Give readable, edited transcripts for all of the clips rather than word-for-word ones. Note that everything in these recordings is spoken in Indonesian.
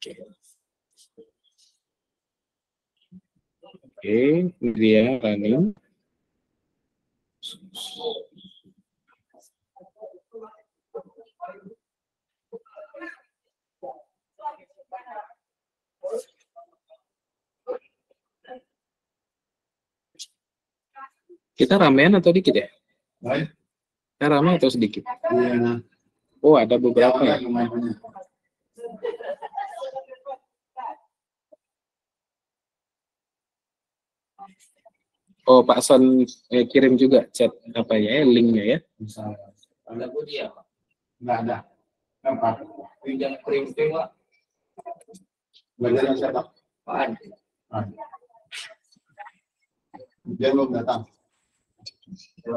Oke, ini dia running. Kita ramean atau dikit ya? Kita ramai atau sedikit? Oh, ada beberapa ya. Oh, Pak Son kirim juga chat apa ya, linknya ya? Ada dia, Pak? Nggak ada. Tempat. Pinjam kirim Pak. Belajar siapa? Pak Andi. Dia belum datang.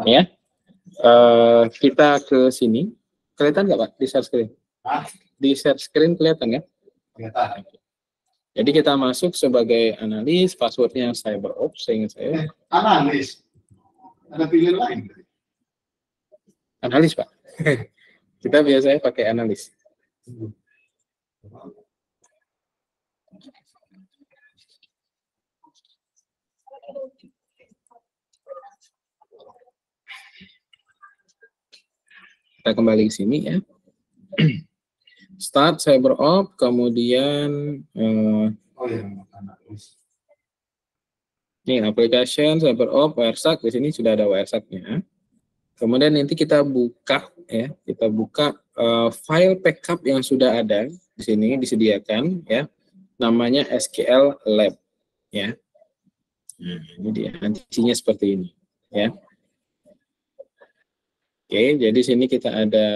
Ya, kita ke sini. Kelihatan nggak Pak di share screen? Di share screen kelihatan ya? Kelihatan. Jadi kita masuk sebagai analis, passwordnya CyberOps, seingat saya. Analis. Ada pilihan lain. Analis Pak. Kita biasanya pakai analis. Kita kembali ke sini ya. Start CyberOps, kemudian ini application CyberOps, Wireshark, di sini sudah ada Wireshark-nya. Kemudian nanti kita buka ya, kita buka file backup yang sudah ada di sini disediakan ya, namanya SQL Lab ya. Nah, ini dia, nanti isinya seperti ini ya. Oke, jadi sini kita ada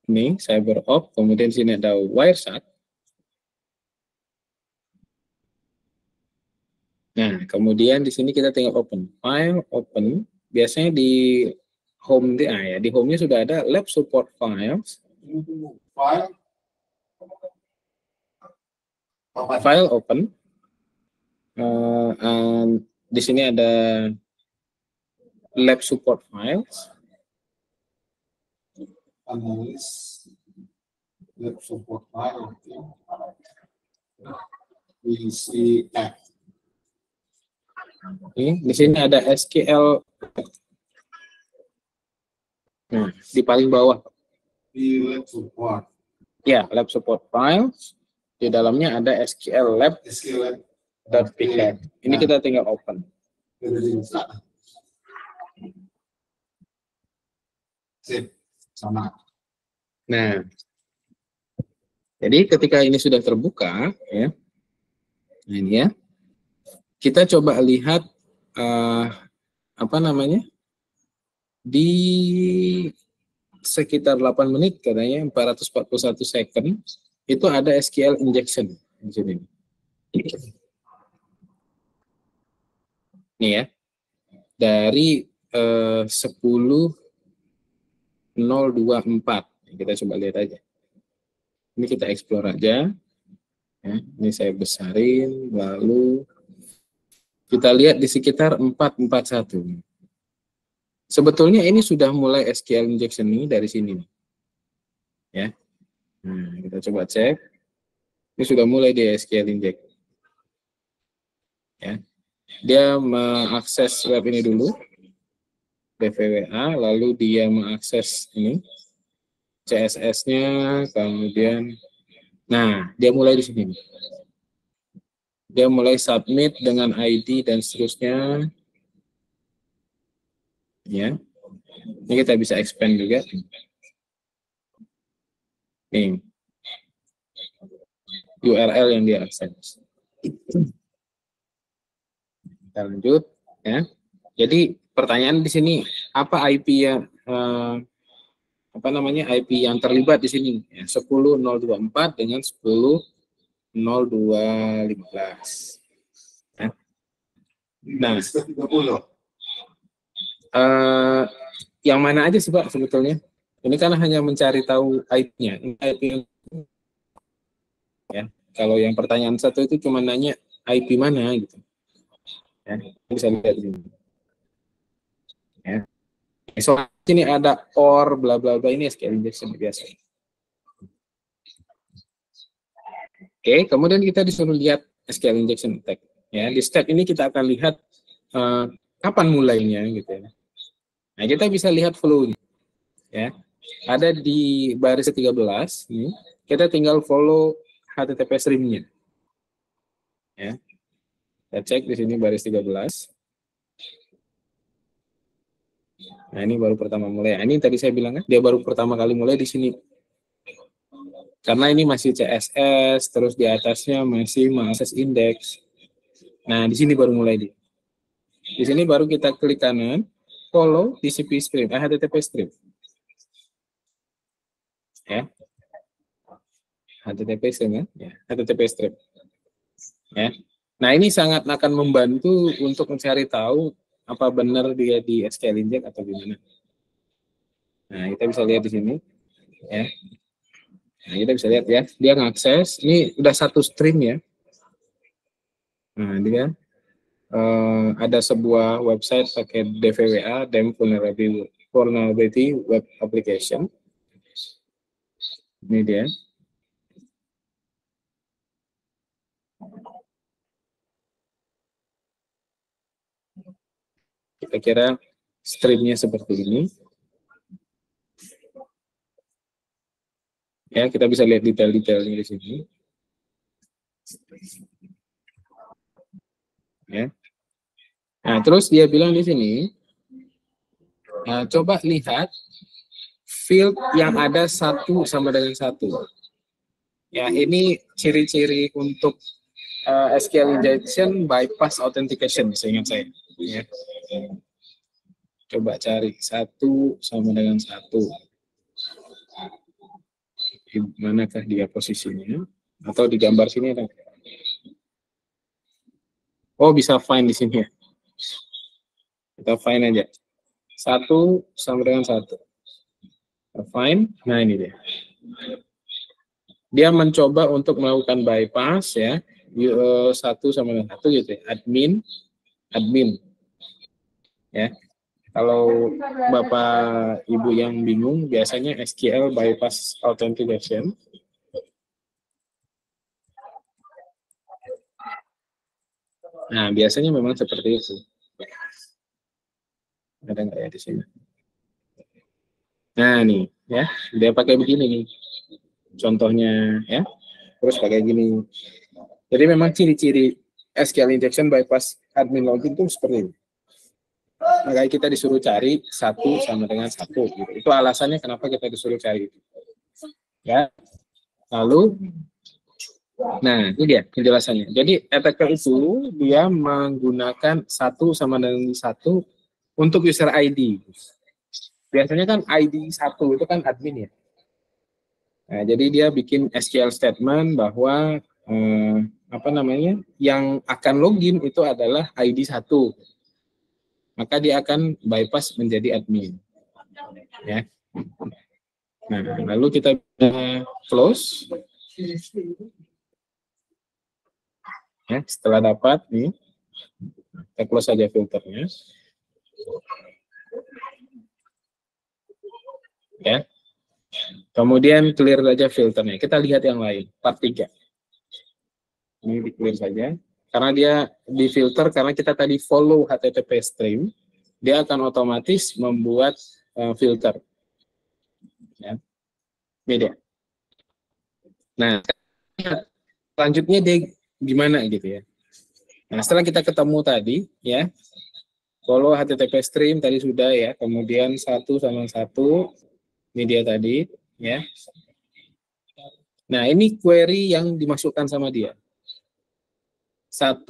ini CyberOps, kemudian sini ada Wireshark. Nah, kemudian di sini kita tinggal open file, open. Biasanya di home ya, di home-nya sudah ada lab support files. File open. Di sini ada lab support files. Analis lab support file. VCF. Di sini ada SQL. Nah, di paling bawah. Di lab support. Ya, lab support files. Di dalamnya ada SQL lab.py. Ini kita tinggal open. Sip, sama. Nah, jadi ketika ini sudah terbuka, ya, ini ya, kita coba lihat apa namanya, di sekitar 8 menit katanya 441 second itu ada SQL injection di sini. Ini ya, dari 10.024. Kita coba lihat aja. Ini kita explore aja. Ya, ini saya besarin, lalu kita lihat di sekitar 441. Sebetulnya ini sudah mulai SQL injection ini dari sini. Ya. Nah, kita coba cek. Ini sudah mulai di SQL inject. Ya. Dia mengakses web ini dulu. BVWA, lalu dia mengakses ini CSS-nya, kemudian nah, dia mulai di sini. Dia mulai submit dengan ID dan seterusnya. Ya. Ini kita bisa expand juga. Nih. URL yang dia akses. Kita lanjut ya. Jadi pertanyaan di sini, apa IP yang apa namanya IP yang terlibat di sini? Ya, 10.024 dengan 10.0215. Ya. Nah, yang mana aja sih Pak sebetulnya? Ini kan hanya mencari tahu IP-nya. IP ya. Kalau yang pertanyaan satu itu cuma nanya IP mana gitu. Ya, bisa lihat di sini. Ya. So ini ada or bla bla bla, ini SQL injection biasa. Oke, kemudian kita disuruh lihat SQL injection attack. Ya, di step ini kita akan lihat kapan mulainya gitu ya. Nah, kita bisa lihat flow-nya. Ya. Ada di baris 13 nih. Kita tinggal follow HTTP stream-nya. Ya. Kita cek di sini baris 13. Nah, ini baru pertama mulai. Ini tadi saya bilang kan, dia baru pertama kali mulai di sini. Karena ini masih CSS, terus di atasnya masih mengakses indeks. Nah, di sini baru mulai dia. Di sini baru kita klik kanan, follow TCP stream, HTTP stream. Ya. HTTP stream ya. Ya, HTTP stream. Ya. Nah, ini sangat akan membantu untuk mencari tahu apa benar dia di SQL inject atau gimana. Nah, kita bisa lihat di sini. Ya. Nah, kita bisa lihat ya, dia ngakses, ini udah satu stream ya. Nah, dia ada sebuah website pakai DVWA, Damn Vulnerability Web Application. Ini dia. Kita kira streamnya seperti ini. Ya, kita bisa lihat detail-detailnya di sini. Ya. Nah, terus dia bilang di sini, coba lihat field yang ada 1 sama dengan 1. Ya, ini ciri-ciri untuk SQL injection bypass authentication, seingat saya. Ya. Coba cari 1 sama dengan 1. Di manakah dia posisinya? Atau di gambar sini ada? Oh, bisa find di sini ya. Kita find aja. 1 sama dengan 1. Kita find. Nah, ini dia. Dia mencoba untuk melakukan bypass ya. 1 sama dengan 1 gitu ya. Admin. Ya. Kalau Bapak Ibu yang bingung, biasanya SQL bypass authentication. Nah, biasanya memang seperti itu. Ada nggak ya di sini? Nah, nih, ya, dia pakai begini nih. Contohnya, ya. Terus pakai gini. Jadi memang ciri-ciri SQL injection bypass admin login itu seperti ini. Makanya kita disuruh cari 1 sama dengan 1. Gitu. Itu alasannya kenapa kita disuruh cari itu. Ya. Lalu, nah ini dia penjelasannya. Jadi attacker itu dia menggunakan 1 sama dengan 1 untuk user ID. Biasanya kan ID 1 itu kan admin ya. Nah, jadi dia bikin SQL statement bahwa apa namanya, yang akan login itu adalah ID 1. Maka dia akan bypass menjadi admin. Ya. Nah, lalu kita close. Ya, setelah dapat nih, kita close saja filternya. Ya. Kemudian clear saja filternya. Kita lihat yang lain, part 3. Ini di clear saja. Karena dia di filter, karena kita tadi follow HTTP stream, dia akan otomatis membuat filter. Ya. Beda. Nah, selanjutnya dia gimana gitu ya. Nah, setelah kita ketemu tadi, ya, follow HTTP stream tadi sudah ya, kemudian 1 sama 1, ini dia tadi, ya. Nah, ini query yang dimasukkan sama dia. 1,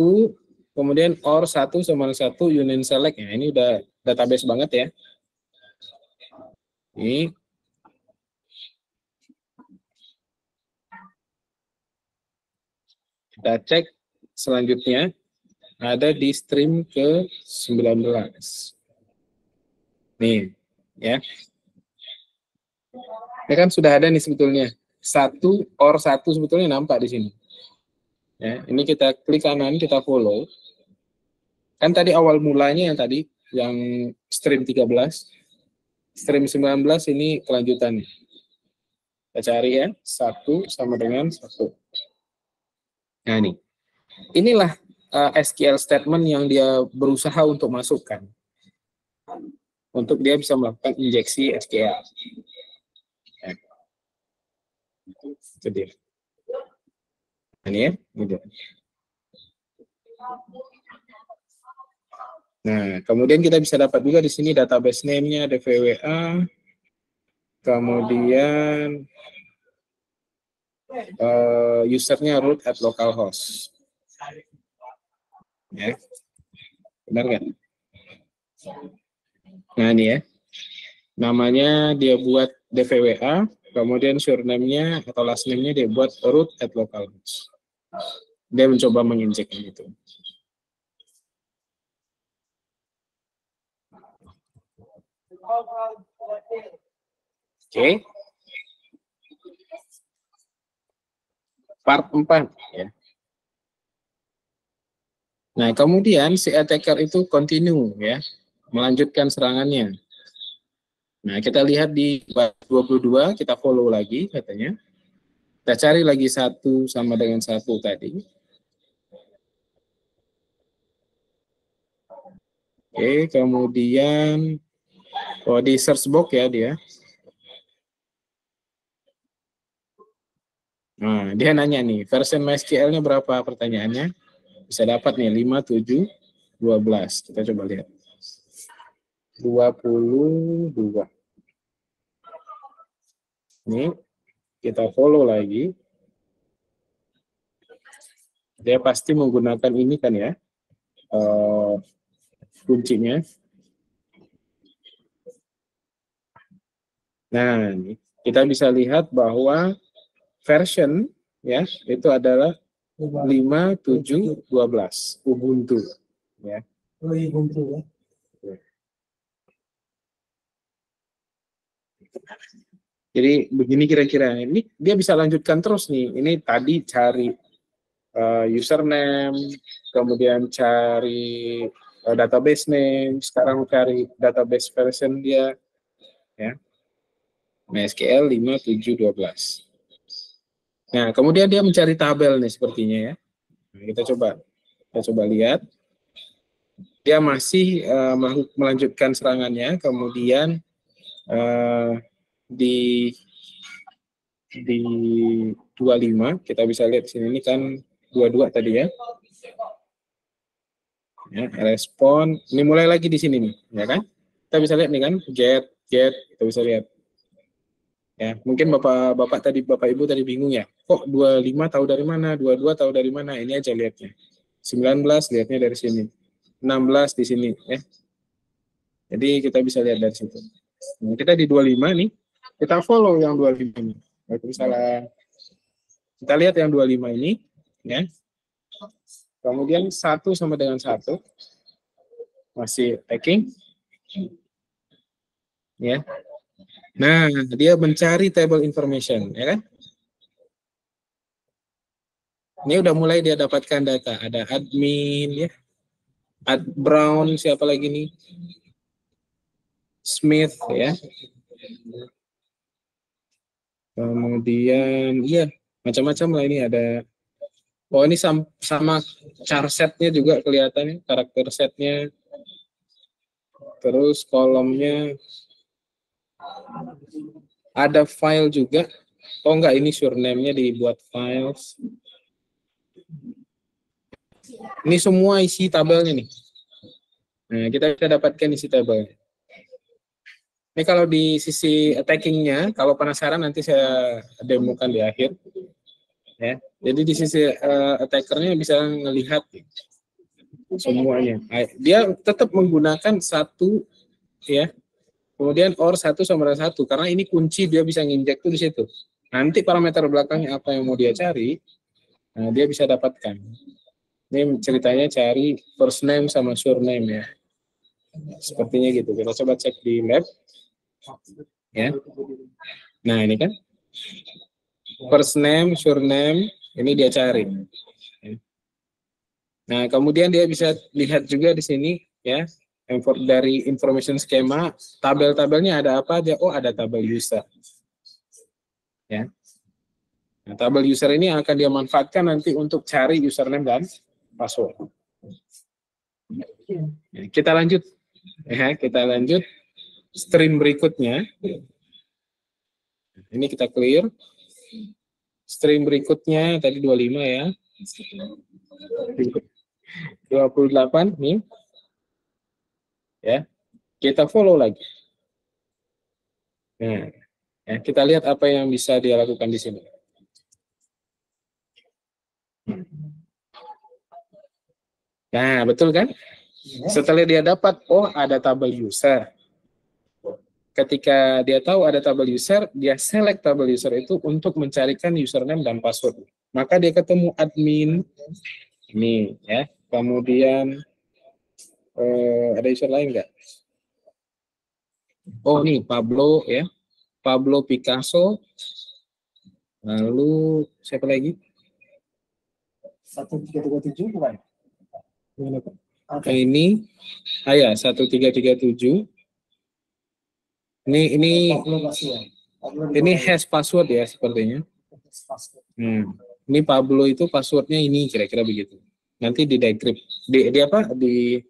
kemudian or 1 sama 1 union select. Ya, ini udah database banget ya. Ini kita cek selanjutnya ada di stream ke 19. Nih, ya. Ini kan sudah ada nih sebetulnya. 1 or 1 sebetulnya nampak di sini. Ya, ini kita klik kanan, kita follow. Kan tadi awal mulanya yang tadi, yang stream 13. Stream 19 ini kelanjutannya. Kita cari ya, 1 sama dengan 1. Nah ini, inilah SQL statement yang dia berusaha untuk masukkan. Untuk dia bisa melakukan injeksi SQL. Ya. Itu dia. Ini ya, gitu. Nah, kemudian kita bisa dapat juga di sini database name-nya DVWA, kemudian usernya root at localhost. Ya, benar nggak? Nah ini ya, namanya dia buat DVWA, kemudian surname-nya atau last name-nya dia buat root at localhost. Dia mencoba menginjek itu. Oke. Part 4 ya. Nah, kemudian si attacker itu continue ya, melanjutkan serangannya. Nah, kita lihat di 22, kita follow lagi katanya. Kita cari lagi 1 sama dengan 1 tadi. Oke, kemudian di search box ya dia. Nah, dia nanya nih, version MySQL-nya berapa pertanyaannya? Bisa dapat nih 5, 7, 12. Kita coba lihat. 22. Ini kita follow lagi. Dia pasti menggunakan ini kan ya, kuncinya. Nah, ini kita bisa lihat bahwa version ya itu adalah 5, 7, 12 Ubuntu ya. Ubuntu ya. Jadi begini kira-kira, ini dia bisa lanjutkan terus nih. Ini tadi cari username, kemudian cari database name, sekarang cari database version dia ya. MySQL 5, 7, 12. Nah, kemudian dia mencari tabel nih sepertinya ya. Nah, kita coba lihat. Dia masih melanjutkan serangannya, kemudian di 25 kita bisa lihat di sini ini kan 22 tadi ya. Ya, respon ini mulai lagi di sini nih, ya kan? Kita bisa lihat nih kan, get kita bisa lihat. Ya, mungkin Bapak Ibu tadi bingung ya. Kok 25 tahu dari mana? 22 tahu dari mana? Ini aja lihatnya. 19 lihatnya dari sini. 16 di sini ya. Jadi kita bisa lihat dari situ. Nah, kita di 25 nih. Kita follow yang 25 ini. Waalaikumsalam. Kita lihat yang 25 ini ya. Kemudian 1 sama dengan 1 masih attacking. Ya. Nah, dia mencari table information, ya kan? Ini udah mulai dia dapatkan data. Ada admin, ya. Brown, siapa lagi nih? Smith, ya. Kemudian, iya, macam-macam lah ini ada. Oh, ini sama char setnya juga kelihatan, karakter setnya. Terus kolomnya ada file juga. Oh enggak, ini surname-nya dibuat files. Ini semua isi tabelnya nih. Nah, kita bisa dapatkan isi tabelnya. Ini kalau di sisi attacking-nya, kalau penasaran nanti saya demokan di akhir. Ya. Jadi di sisi attacker-nya bisa melihat semuanya. Dia tetap menggunakan 1 ya. Kemudian OR 1 sama dengan 1 karena ini kunci dia bisa nginjek tuh di situ. Nanti parameter belakangnya apa yang mau dia cari, nah dia bisa dapatkan. Ini ceritanya cari first name sama surname ya. Sepertinya gitu. Kita coba cek di lab. Ya. Nah, ini kan first name, surname, ini dia cari. Nah, kemudian dia bisa lihat juga di sini ya. dari information schema, tabel-tabelnya ada apa aja? Oh, ada tabel user. Ya. Nah, tabel user ini akan dia manfaatkan nanti untuk cari username dan password. Kita lanjut. Ya, kita lanjut stream berikutnya. Ini kita clear. Stream berikutnya tadi 25 ya. 28 nih. Ya. Kita follow lagi. Nah, ya, kita lihat apa yang bisa dia lakukan di sini. Nah, betul kan? Setelah dia dapat, oh ada tabel user. Ketika dia tahu ada tabel user, dia select tabel user itu untuk mencarikan username dan password. Maka dia ketemu admin, ini ya. Kemudian ada user lain nggak? Oh nih Pablo ya, Pablo Picasso. Lalu siapa lagi? 1337 bukan? Ini, ya 1337. Ini hash password ya sepertinya. Ini Pablo itu passwordnya ini kira-kira begitu. Nanti di decrypt, di apa? Di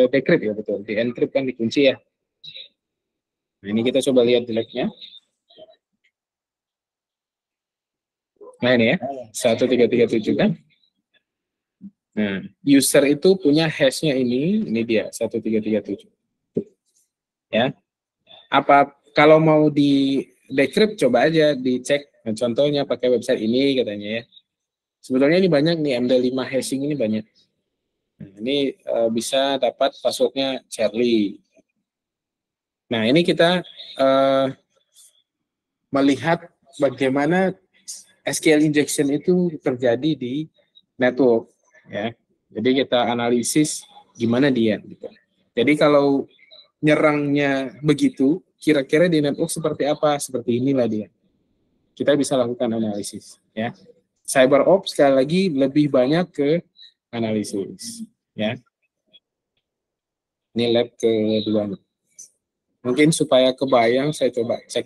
decrypt ya betul. Di encrypt kan dikunci ya. Nah, ini kita coba lihat delete-nya. Nah ini ya, 1337 kan. Nah, user itu punya hash-nya ini dia 1337. Ya. Apa kalau mau di decrypt coba aja dicek. Nah, contohnya pakai website ini katanya ya. Sebetulnya ini banyak nih MD5 hashing ini banyak. Nah, ini bisa dapat passwordnya Charlie. Nah, ini kita melihat bagaimana SQL injection itu terjadi di network ya. Jadi kita analisis gimana dia gitu. Jadi kalau nyerangnya begitu, kira-kira di network seperti apa? Seperti inilah dia. Kita bisa lakukan analisis ya. CyberOps sekali lagi lebih banyak ke analisis ya. Ini lab kedua. Mungkin supaya kebayang saya coba cek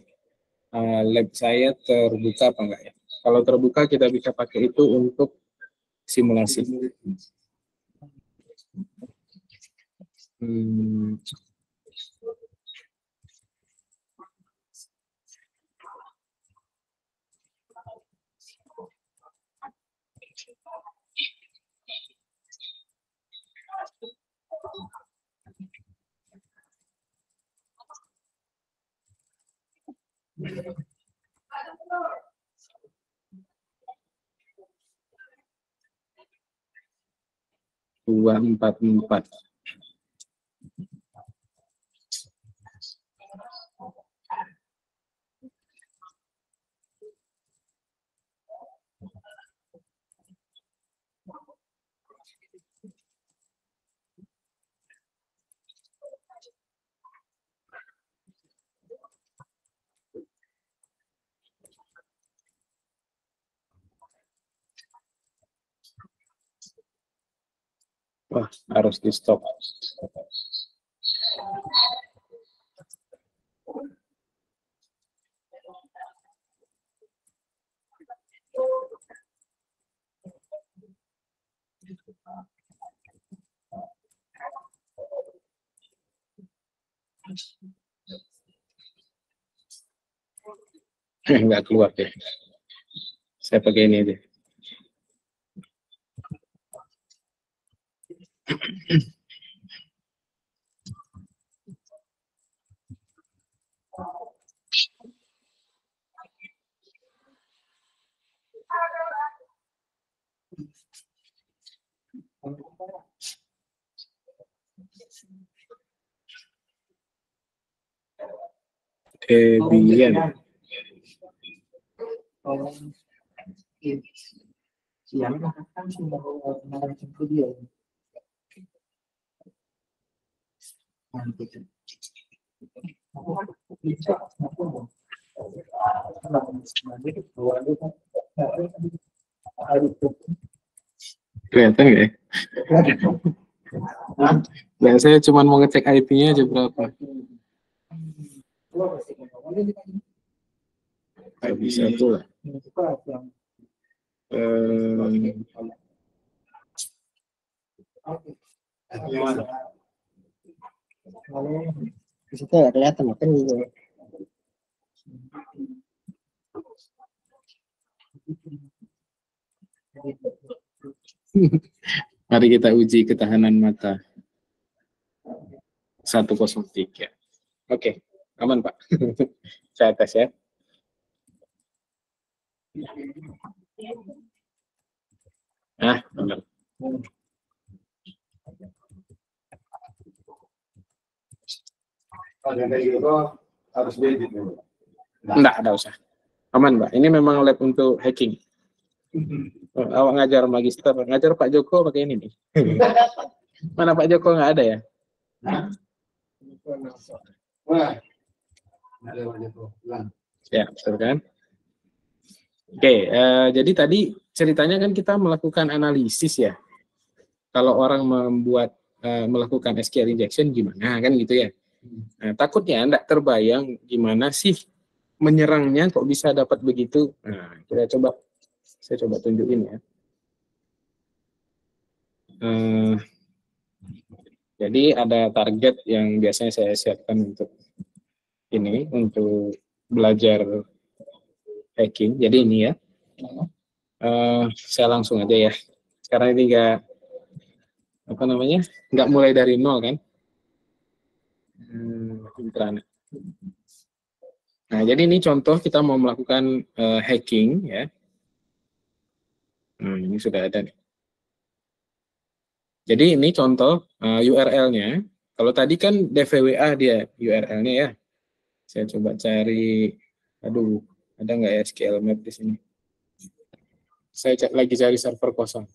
lab saya terbuka apa enggak ya. Kalau terbuka kita bisa pakai itu untuk simulasi. Dua empat empat. Wah, harus di stop. Nggak keluar deh. Saya pakai ini aja. Debian. Kelihatan nggak ya? Nah, saya cuma mau ngecek IP-nya aja berapa. Nggak bisa tuh lah. Di situ nggak kelihatan kan gitu. Mari kita uji ketahanan mata. 103. Oke, aman Pak. Saya tes ya. Nah, benar. Kalau yang kayak gitu harus diedit dulu. Enggak, ada usah. Aman, Pak. Ini memang lab untuk hacking. Awak ngajar magister, ngajar Pak Joko pakai ini nih. Mana Pak Joko nggak ada ya? Wah. Ada Joko. Ya, betul kan? Oke, jadi tadi ceritanya kan kita melakukan analisis ya. Kalau orang melakukan SQL injection gimana kan gitu ya. Nah, takutnya enggak terbayang gimana sih menyerangnya kok bisa dapat begitu. Nah, saya coba tunjukin ya. Jadi ada target yang biasanya saya siapkan untuk ini, untuk belajar hacking. Jadi ini ya, saya langsung aja ya. Sekarang ini nggak mulai dari nol kan. Intranet. Nah, jadi ini contoh kita mau melakukan hacking ya. Ini sudah ada nih. Jadi ini contoh URL-nya. Kalau tadi kan DVWA dia URL-nya ya. Saya coba cari, aduh, ada nggak ya SQL map di sini? Saya lagi cari server kosong.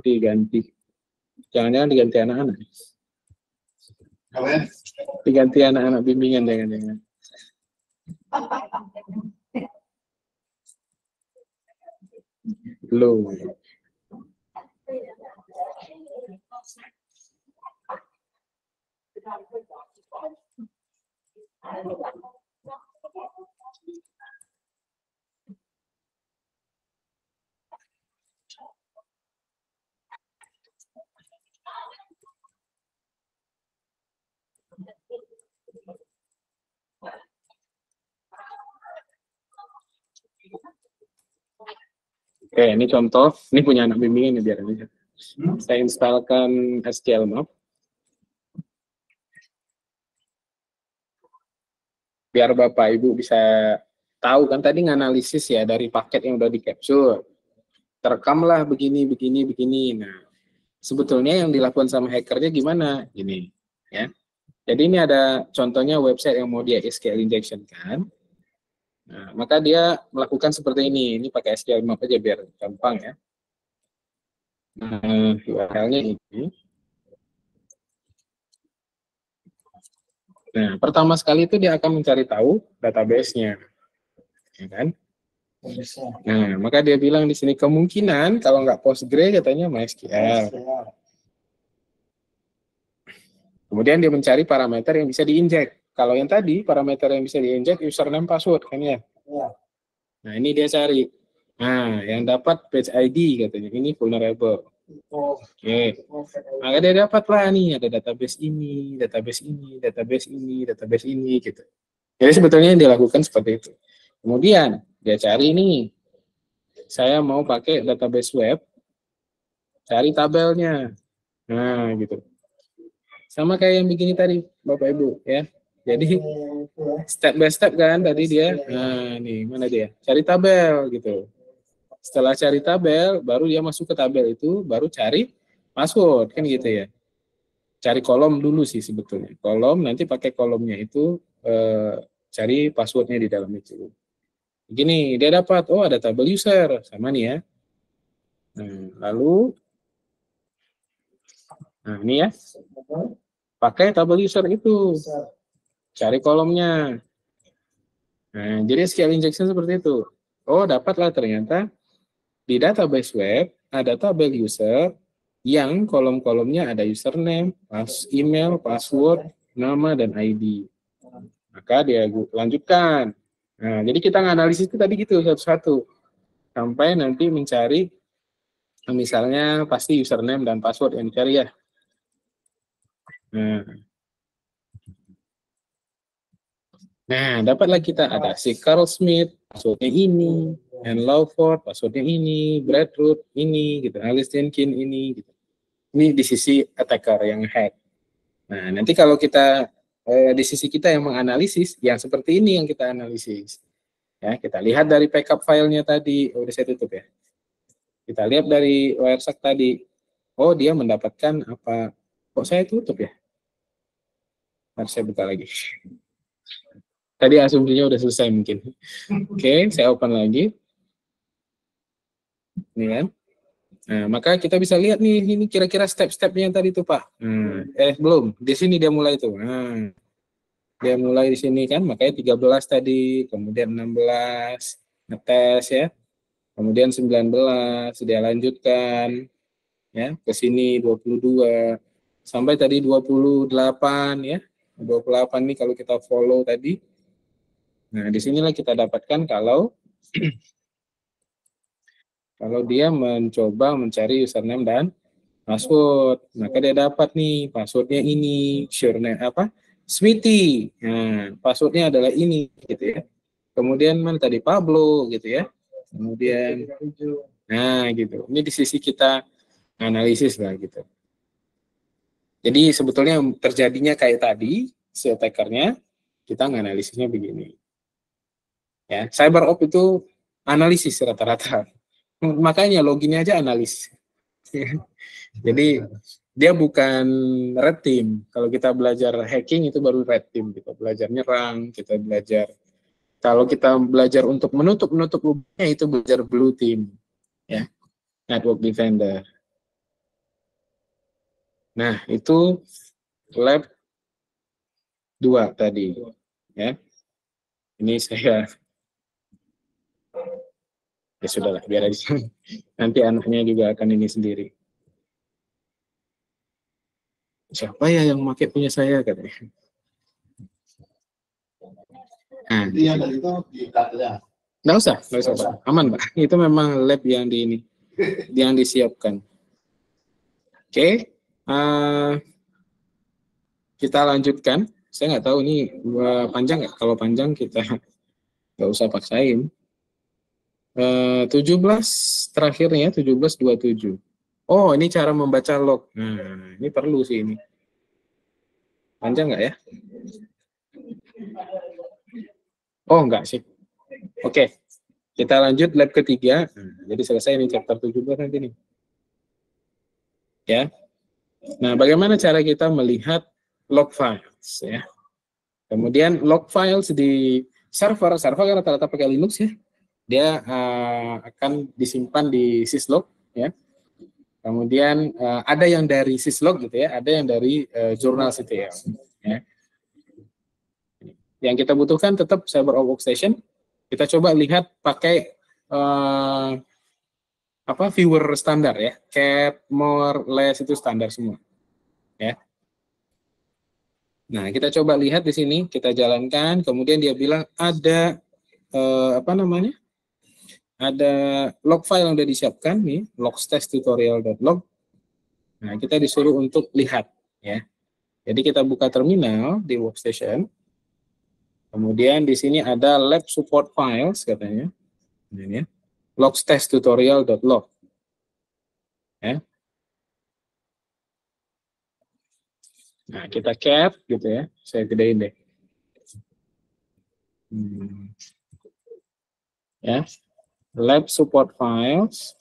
Diganti. Jangan-jangan diganti anak-anak. Apa ya? Diganti anak-anak bimbingan jangan-jangan. Belum. Oke, ini contoh. Ini punya anak bimbingan nih biar aja. Saya instalkan SQL Map. Biar Bapak Ibu bisa tahu kan tadi nganalisis ya dari paket yang udah di capture. Terekamlah begini, begini, begini. Nah, sebetulnya yang dilakukan sama hackernya gimana? Gini, ya. Jadi ini ada contohnya website yang mau dia SQL injection kan. Nah, maka dia melakukan seperti ini. Ini pakai SQL Map aja biar gampang ya. Nah, URL-nya ini. Nah, pertama sekali itu dia akan mencari tahu database-nya. Ya kan? Nah, maka dia bilang di sini kemungkinan kalau nggak Postgre katanya MySQL. Kemudian dia mencari parameter yang bisa diinjek. Kalau yang tadi parameter yang bisa diinjek username password kan ya. Nah, ini dia cari. Nah, yang dapat page ID katanya ini vulnerable. Oke. Maka dia dapat lah nih ada database ini, database ini, database ini, database ini gitu. Jadi sebetulnya yang dilakukan seperti itu. Kemudian dia cari nih. Saya mau pakai database web. Cari tabelnya. Nah, gitu. Sama kayak yang begini tadi, Bapak Ibu, ya. Jadi step by step kan tadi dia. Nah, nih mana dia? Cari tabel gitu. Setelah cari tabel, baru dia masuk ke tabel itu, baru cari password kan gitu ya. Cari kolom dulu sih sebetulnya. Kolom nanti pakai kolomnya itu cari passwordnya di dalam itu. Begini, dia dapat, oh ada tabel user, sama nih ya. Nah, lalu Nah, ini ya. Pakai tabel user itu. Cari kolomnya. Nah, jadi SQL injection seperti itu. Oh, dapatlah ternyata di database web ada tabel user yang kolom-kolomnya ada username, email, password, nama, dan ID. Maka dia lanjutkan. Nah, jadi kita nganalisis itu tadi gitu satu-satu. Sampai nanti mencari, misalnya pasti username dan password yang dicari ya. Nah, dapatlah kita ada si Carl Smith, passwordnya ini, and Lawford, passwordnya ini, Bradroot ini, gitu, Alice Jenkins ini, gitu. Ini di sisi attacker yang hack. Nah, nanti kalau kita di sisi kita yang menganalisis, yang seperti ini yang kita analisis. Ya, kita lihat dari backup filenya tadi. Oh, udah saya tutup ya. Kita lihat dari Wireshark tadi. Oh, dia mendapatkan apa? Kok saya tutup ya? Harus saya buka lagi. Tadi asumsinya udah selesai mungkin. Oke, saya open lagi. Ini kan. Nah, maka kita bisa lihat nih, ini kira-kira step-stepnya tadi tuh Pak. Belum. Di sini dia mulai tuh. Nah, dia mulai di sini kan, makanya 13 tadi, kemudian 16, ngetes ya. Kemudian 19, dia lanjutkan. Ya, ke sini 22. Sampai tadi 28 ya. 28 nih kalau kita follow tadi. Nah, disinilah kita dapatkan kalau dia mencoba mencari username dan password, maka dia dapat nih passwordnya ini, username apa? Smithy. Nah, passwordnya adalah ini, gitu ya. Kemudian mana tadi Pablo, gitu ya. Kemudian, nah gitu. Ini di sisi kita analisis lah gitu. Jadi sebetulnya terjadinya kayak tadi, si attackernya, kita menganalisisnya begini. Ya, CyberOp itu analisis rata-rata. Makanya loginnya aja analis. Jadi dia bukan red team. Kalau kita belajar hacking itu baru red team. Kita belajar nyerang, kita belajar. Kalau kita belajar untuk menutup lubangnya itu belajar blue team, ya, network defender. Nah itu lab 2 tadi, ya. Ini saya ya sudahlah biar aja. Nanti anaknya juga akan ini sendiri. Siapa ya yang pakai punya saya katanya. Nah, Iya, dari itu ya. nggak usah Pak. Aman Pak. Itu memang lab yang yang disiapkan. Oke, kita lanjutkan. Saya nggak tahu ini panjang nggak. Kalau panjang kita nggak usah paksain. 17 terakhirnya 17.27. Oh, ini cara membaca log. Nah, ini perlu sih ini. Panjang nggak ya? Oh, enggak sih. Oke, kita lanjut lab ketiga. Jadi selesai nih chapter 17 nanti nih. Ya. Nah, bagaimana cara kita melihat log files ya? Kemudian log files di server kan rata-rata pakai Linux ya. Dia akan disimpan di syslog ya. Kemudian ada yang dari syslog gitu ya, ada yang dari journal.ctl ya. Yang kita butuhkan tetap CyberOp Workstation. Kita coba lihat pakai viewer standar ya, cat, more, less itu standar semua ya. Nah, kita coba lihat di sini, kita jalankan, kemudian dia bilang ada ada log file yang sudah disiapkan nih, logstesttutorial.log. Nah, kita disuruh untuk lihat ya. Jadi kita buka terminal di workstation. Kemudian di sini ada lab support files katanya. Ini ya. Logstesttutorial.log. Ya. Nah, kita cap gitu ya. Saya gedein deh. Ya. Lab support files.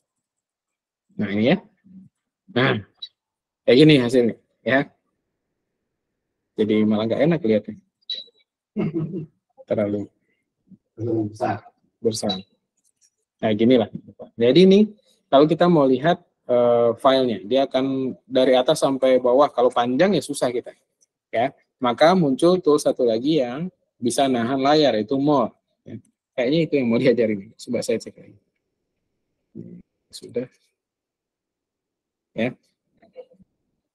Nah, ini ya. Nah, kayak gini hasilnya ya. Jadi malah nggak enak lihatnya. Terlalu besar. Nah, gini lah. Jadi ini kalau kita mau lihat filenya. Dia akan dari atas sampai bawah. Kalau panjang ya susah kita. Ya, maka muncul tool satu lagi yang bisa nahan layar, itu more. Ya. Kayaknya itu yang mau diajarin. Coba saya cek lagi. Sudah. Ya.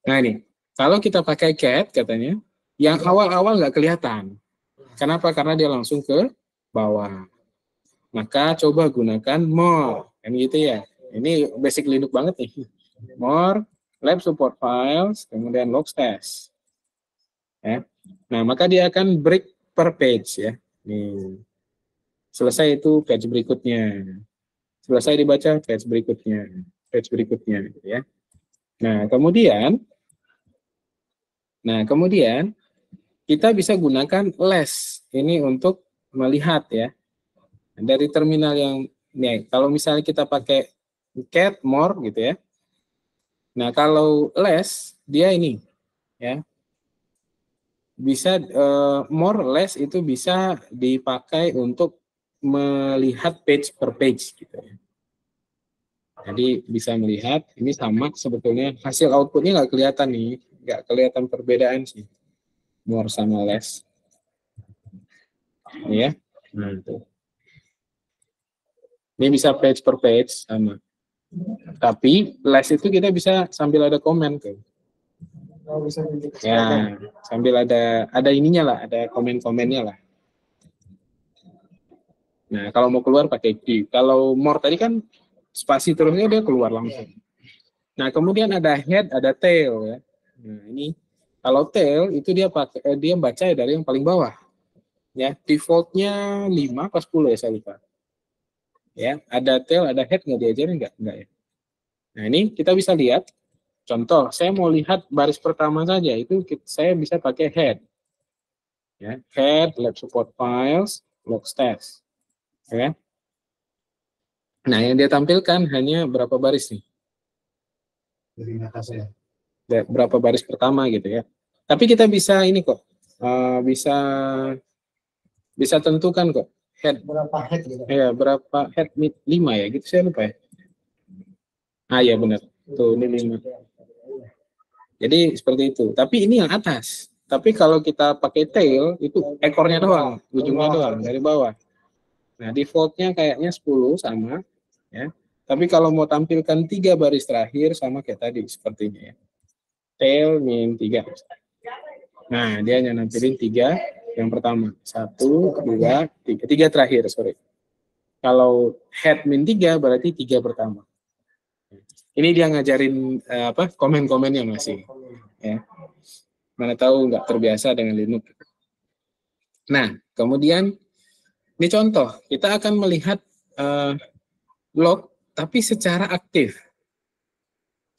Nah ini, kalau kita pakai cat katanya, yang awal-awal nggak kelihatan. Kenapa? Karena dia langsung ke bawah. Maka coba gunakan more, kan gitu ya. Ini basic Linux banget nih. More, lab support files, kemudian log test. Ya. Nah, maka dia akan break per page ya. Nih. Selesai itu page berikutnya. Selesai dibaca page berikutnya gitu ya. Nah, kemudian kita bisa gunakan less ini untuk melihat ya. Dari terminal yang nih, kalau misalnya kita pakai cat more gitu ya. Nah, kalau less dia ini ya. Bisa more less itu bisa dipakai untuk melihat page per page gitu ya. Jadi bisa melihat ini sama sebetulnya hasil outputnya nggak kelihatan nih, nggak kelihatan perbedaan sih more sama less. Ya, nah itu. Ini bisa page per page sama. Tapi less itu kita bisa sambil ada komen tuh. Ya, sambil ada ininya lah, ada komen-komennya lah. Nah, kalau mau keluar pakai Q. Kalau more tadi kan spasi terusnya dia keluar langsung. Nah, kemudian ada head, ada tail ya. Nah, ini kalau tail itu dia pakai dia baca dari yang paling bawah. Ya, defaultnya 5 pas 10 ya saya lupa. Ya, ada tail, ada head nggak diajarin nggak? Enggak ya. Nah, ini kita bisa lihat. Contoh, saya mau lihat baris pertama saja, itu saya bisa pakai head. Ya, head, lab support files, log stats. Ya. Nah, yang dia tampilkan hanya berapa baris nih? Dari atasnya. Berapa baris pertama gitu ya. Tapi kita bisa ini kok, bisa tentukan kok head. Berapa head gitu? Ya, berapa head 5 ya, gitu saya lupa ya. Ah ya benar, tuh ini 5. Jadi seperti itu. Tapi ini yang atas. Tapi kalau kita pakai tail itu ekornya doang, ujungnya doang dari bawah. Nah defaultnya kayaknya 10 sama, ya. Tapi kalau mau tampilkan 3 baris terakhir sama kayak tadi sepertinya ya. Tail min 3. Nah dia hanya nampilin 3 yang pertama. 1, 2, 3. 3 terakhir, sorry. Kalau head min 3 berarti 3 pertama. Ini dia ngajarin komen-komennya masih. Ya. Mana tahu nggak terbiasa dengan Linux. Nah, kemudian ini contoh, kita akan melihat log tapi secara aktif.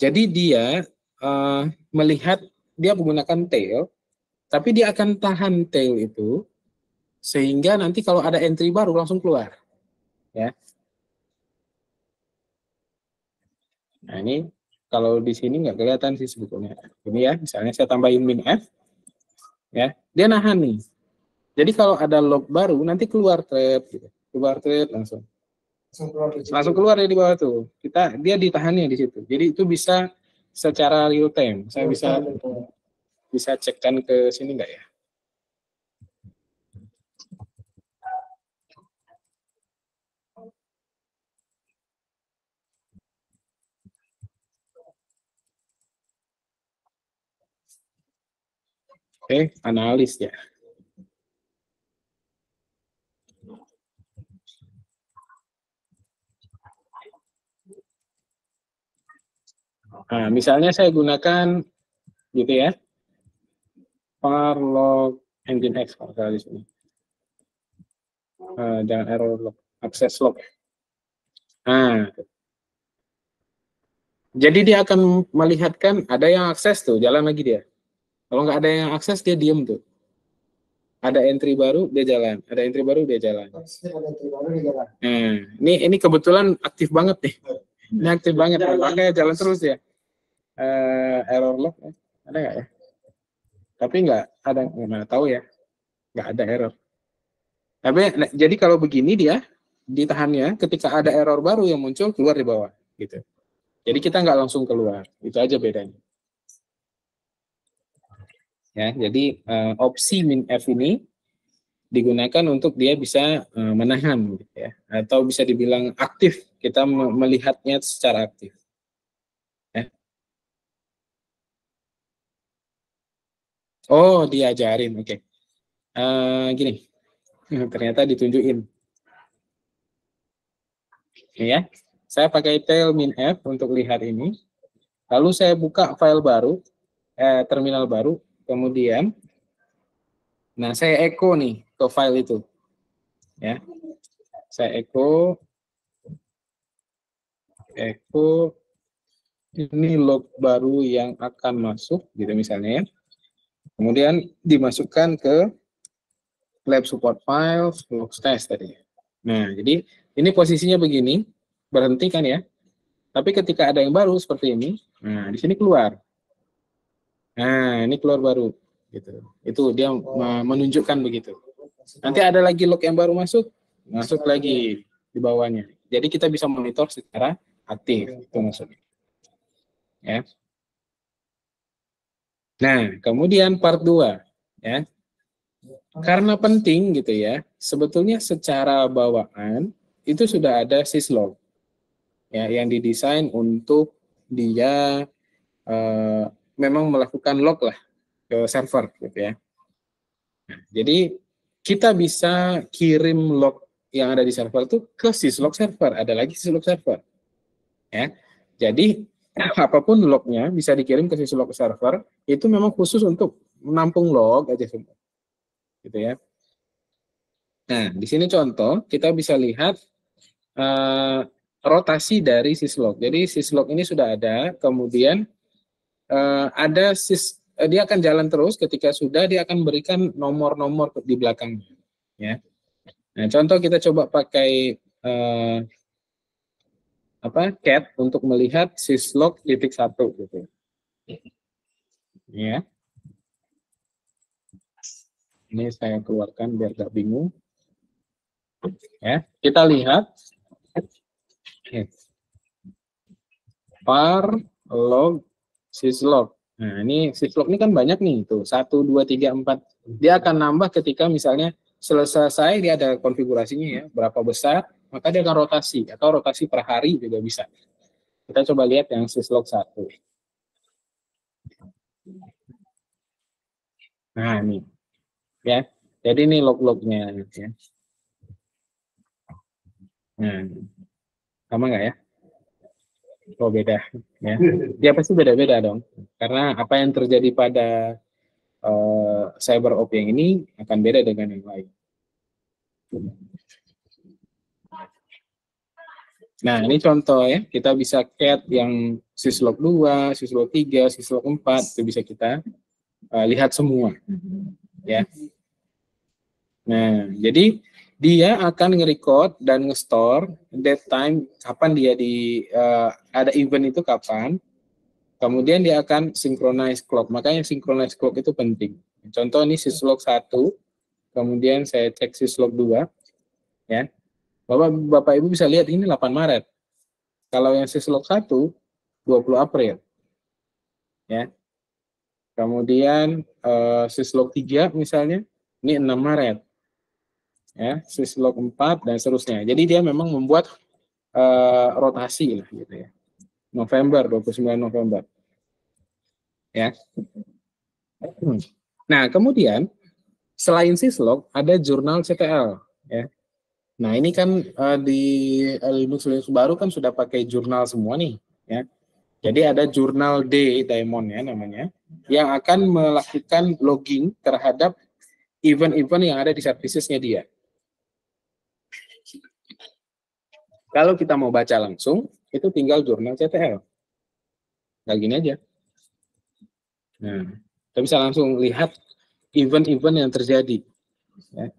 Jadi dia melihat, dia menggunakan tail, tapi dia akan tahan tail itu sehingga nanti kalau ada entry baru langsung keluar. Ya. Nah ini kalau di sini nggak kelihatan sih sebetulnya. Ini ya, misalnya saya tambahin min F, ya, dia nahan nih. Jadi kalau ada log baru nanti keluar thread, gitu. Keluar thread langsung keluar dari bawah tuh. Dia ditahannya di situ. Jadi itu bisa secara real time. Saya bisa cekkan ke sini nggak ya? Oke, analis ya. Nah, misalnya saya gunakan gitu ya. var log nginx kalau di sini. Jangan error log, access log. Nah, jadi dia akan melihatkan ada yang akses tuh, jalan lagi dia. Kalau nggak ada yang akses dia diem tuh. Ada entry baru dia jalan, ada entry baru dia jalan. Nah, ini kebetulan aktif banget nih. Ini aktif banget, makanya jalan terus ya. Error log ada nggak ya? Tapi nggak ada, nggak tahu ya, nggak ada error. Tapi jadi kalau begini dia ditahannya, ketika ada error baru yang muncul keluar di bawah, gitu. Jadi kita nggak langsung keluar, itu aja bedanya. Ya, jadi opsi min-F ini digunakan untuk dia bisa menahan, gitu ya, atau bisa dibilang aktif. Kita melihatnya secara aktif. Ya. Oh, diajarin, oke. Gini, ternyata ditunjukin. Ya, saya pakai tail min-F untuk lihat ini. Lalu saya buka file baru, terminal baru, kemudian, nah saya echo nih ke file itu, ya. Saya echo ini log baru yang akan masuk, gitu misalnya ya. Kemudian dimasukkan ke lab support files, log test tadi. Nah, jadi ini posisinya begini, berhenti kan ya. Tapi ketika ada yang baru seperti ini, nah di sini keluar. Nah, ini keluar baru, gitu. Itu dia menunjukkan begitu. Nanti ada lagi log yang baru masuk lagi di bawahnya. Jadi kita bisa monitor secara aktif, itu maksudnya. Ya. Nah, kemudian part 2, ya. Karena penting gitu ya, sebetulnya secara bawaan itu sudah ada syslog, ya, yang didesain untuk dia memang melakukan log lah ke server gitu ya. Nah, jadi kita bisa kirim log yang ada di server itu ke syslog server, ada lagi syslog server, ya. Jadi apapun lognya bisa dikirim ke syslog server, itu memang khusus untuk menampung log aja semua, gitu ya. Nah, di sini contoh kita bisa lihat rotasi dari syslog. Jadi syslog ini sudah ada, kemudian ada dia akan jalan terus, ketika sudah dia akan berikan nomor-nomor di belakangnya, ya. Nah, contoh kita coba pakai cat untuk melihat syslog titik 1 gitu. Ya. Ini saya keluarkan biar gak bingung. Ya, kita lihat var log syslog. Nah, ini syslog ini kan banyak nih, tuh 1, 2, 3, 4. Dia akan nambah ketika misalnya selesai dia ada konfigurasinya ya, berapa besar, maka dia akan rotasi, atau rotasi per hari juga bisa. Kita coba lihat yang syslog 1. Nah, ini. Ya. Jadi ini log-lognya ya. Nah, sama nggak ya? Oh, beda ya. Ya pasti beda-beda dong. Karena apa yang terjadi pada CyberOp yang ini akan beda dengan yang lain. Nah, ini contoh ya, kita bisa cat yang syslog 2, syslog 3, syslog 4, itu bisa kita lihat semua. Ya. Nah, jadi dia akan nge-record dan nge-store date time, kapan dia ada event itu kapan, kemudian dia akan synchronize clock. Makanya synchronize clock itu penting. Contoh ini syslog 1, kemudian saya cek syslog 2, ya. Bapak Ibu bisa lihat ini 8 Maret. Kalau yang syslog 1, 20 April. Ya. Kemudian syslog 3 misalnya, ini 6 Maret. Ya, syslog 4 dan seterusnya. Jadi dia memang membuat rotasi lah gitu ya. November, 29 November. Ya. Nah, kemudian selain syslog ada jurnal CTL ya. Nah, ini kan di Linux baru kan sudah pakai jurnal semua nih, ya. Jadi ada jurnal D Daemon ya namanya, yang akan melakukan logging terhadap event-event yang ada di servicesnya dia. Kalau kita mau baca langsung, itu tinggal jurnal CTL. Kayak gini aja. Nah, kita bisa langsung lihat event-event yang terjadi. Ya.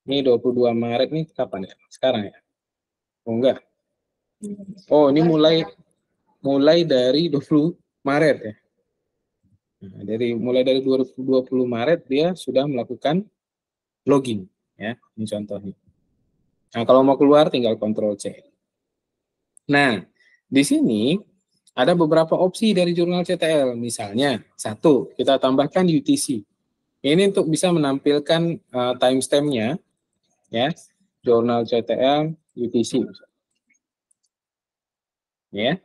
Ini 22 Maret nih kapan ya? Sekarang ya? Oh enggak. Oh, ini mulai dari 20 Maret ya. Nah, mulai dari 2020 Maret dia sudah melakukan logging ya. Ini contohnya. Nah, kalau mau keluar tinggal Ctrl C. Nah, Di sini ada beberapa opsi dari jurnal CTL. Misalnya, satu, kita tambahkan UTC. Ini untuk bisa menampilkan timestamp-nya, ya, jurnal CTL UTC. Ya.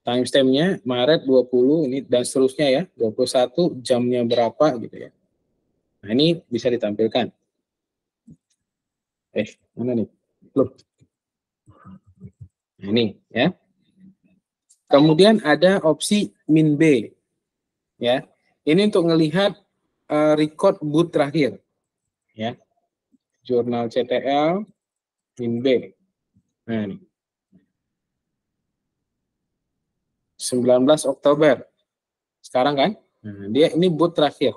Timestamp-nya Maret 20 ini dan seterusnya ya, 21 jamnya berapa gitu ya. Nah, ini bisa ditampilkan. Mana nih? Loh. Nah, ini ya. Kemudian ada opsi min B. Ya. Ini untuk melihat record boot terakhir. Ya. Jurnal CTL min B. Nah, ini. 19 Oktober. Sekarang kan? Nah, dia ini boot terakhir.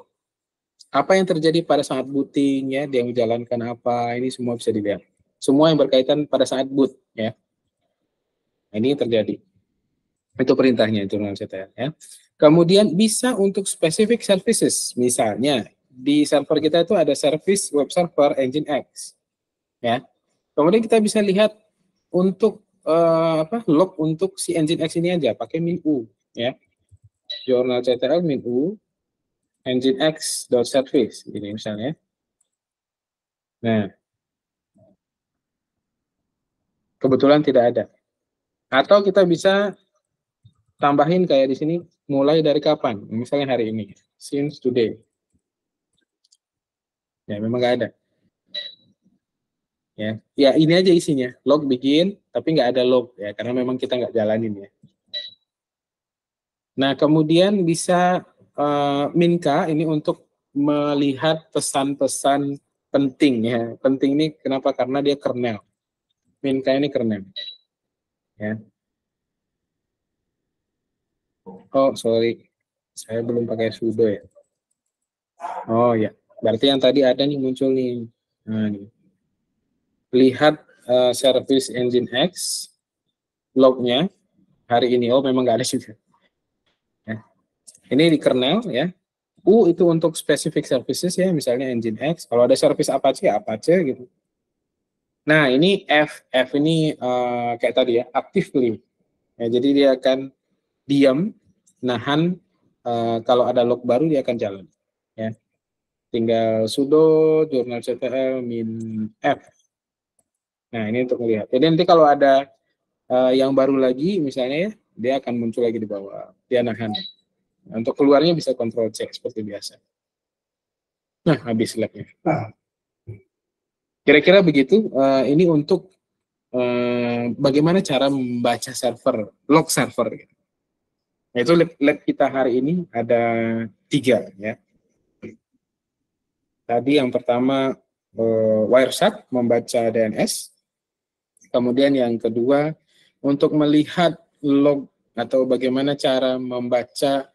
Apa yang terjadi pada saat booting ya, dia menjalankan apa, ini semua bisa dilihat. Semua yang berkaitan pada saat boot ya. Ini terjadi. Itu perintahnya jurnal CTL ya. Kemudian bisa untuk specific services. Misalnya di server kita itu ada service web server Nginx ya. Kemudian kita bisa lihat untuk log untuk si Nginx ini aja pakai min u ya. Jurnal CTL min u nginx.service ini misalnya. Nah, kebetulan tidak ada. Atau kita bisa tambahin kayak di sini mulai dari kapan? Misalnya hari ini, since today. Ya, memang nggak ada. Ya ini aja isinya. Log begin, tapi nggak ada log ya, karena memang kita nggak jalanin ya. Nah, kemudian bisa minka ini untuk melihat pesan-pesan penting ya. Penting ini kenapa? Karena dia kernel. Minka ini kernel. Ya. Oh, sorry. Saya belum pakai sudo ya. Oh ya. Berarti yang tadi ada nih muncul nih. Nah, nih. Lihat service Nginx lognya hari ini. Oh, memang nggak ada juga. Ya. Ini di kernel ya. U itu untuk specific services ya, misalnya Nginx. Kalau ada service Apache, Apache gitu. Nah, ini F ini kayak tadi ya, actively. Ya, jadi dia akan diam, nahan, kalau ada log baru dia akan jalan. Ya. Tinggal sudo jurnal CTL min F. Nah, ini untuk melihat. Jadi nanti kalau ada yang baru lagi, misalnya ya, dia akan muncul lagi di bawah. Dia nahan. Nah, untuk keluarnya bisa control C seperti biasa. Nah, habis labnya. Kira-kira begitu. Ini untuk bagaimana cara membaca server, log server. Gitu. Nah, itu lab kita hari ini ada 3 ya. Tadi yang pertama Wireshark membaca DNS. Kemudian yang kedua untuk melihat log atau bagaimana cara membaca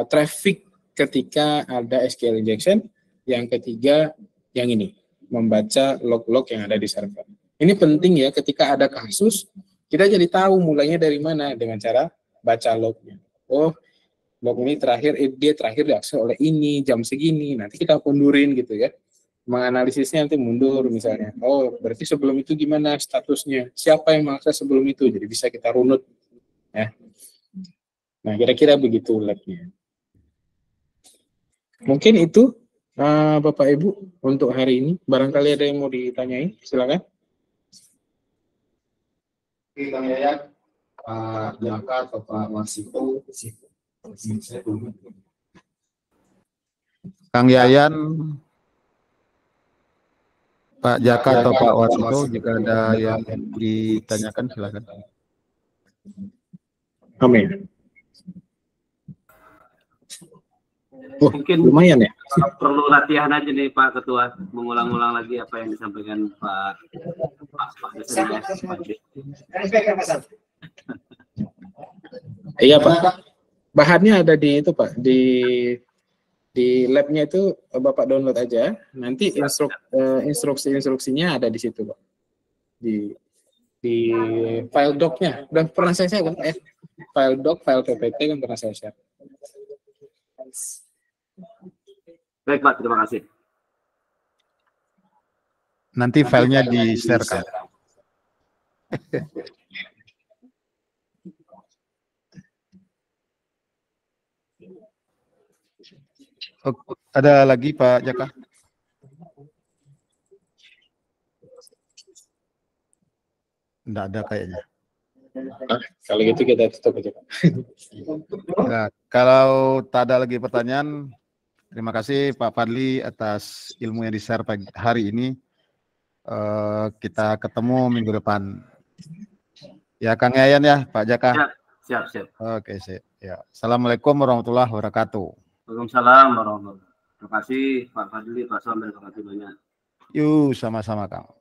traffic ketika ada SQL injection. Yang ketiga yang ini, membaca log-log yang ada di server. Ini penting ya, ketika ada kasus, kita jadi tahu mulainya dari mana dengan cara baca lognya. Oh, log ini dia terakhir diakses oleh ini, jam segini, nanti kita mundurin gitu ya. Menganalisisnya nanti mundur misalnya. Oh, berarti sebelum itu gimana statusnya? Siapa yang mengakses sebelum itu? Jadi bisa kita runut. Ya. Nah, kira-kira begitu labnya. Mungkin itu Bapak Ibu untuk hari ini. Barangkali ada yang mau ditanyain, silakan. Kang Yayan, Pak Jaka atau Pak Wasito. Kang Yayan, Pak Jaka atau Pak Wasito, jika ada yang ditanyakan silakan. Amin. Oh, mungkin lumayan ya. Perlu latihan aja nih Pak Ketua, mengulang-ulang lagi apa yang disampaikan Pak Dosen ya. Iya Pak. Bahannya ada di itu Pak, di labnya itu Bapak download aja. Nanti instruksi-instruksinya ada di situ Pak. Di file doc-nya. Dan pernah saya share kan? File doc, file PPT kan pernah saya share. Baik Pak, terima kasih. Nanti filenya di-share kan? Ada lagi Pak Jaka? Enggak ada kayaknya. Kalau gitu kita tutup aja, Pak. Nah, kalau tak ada lagi pertanyaan, terima kasih Pak Fadli atas ilmu yang di-share pagi hari ini. Kita ketemu minggu depan. Ya Kang Yayan ya, Pak Jaka. Siap. Oke, sip. Ya. Assalamualaikum warahmatullahi wabarakatuh. Waalaikumsalam warahmatullahi wabarakatuh. Terima kasih Pak Fadli, Pak Son, terima kasih banyak. Yuk, sama-sama Kang.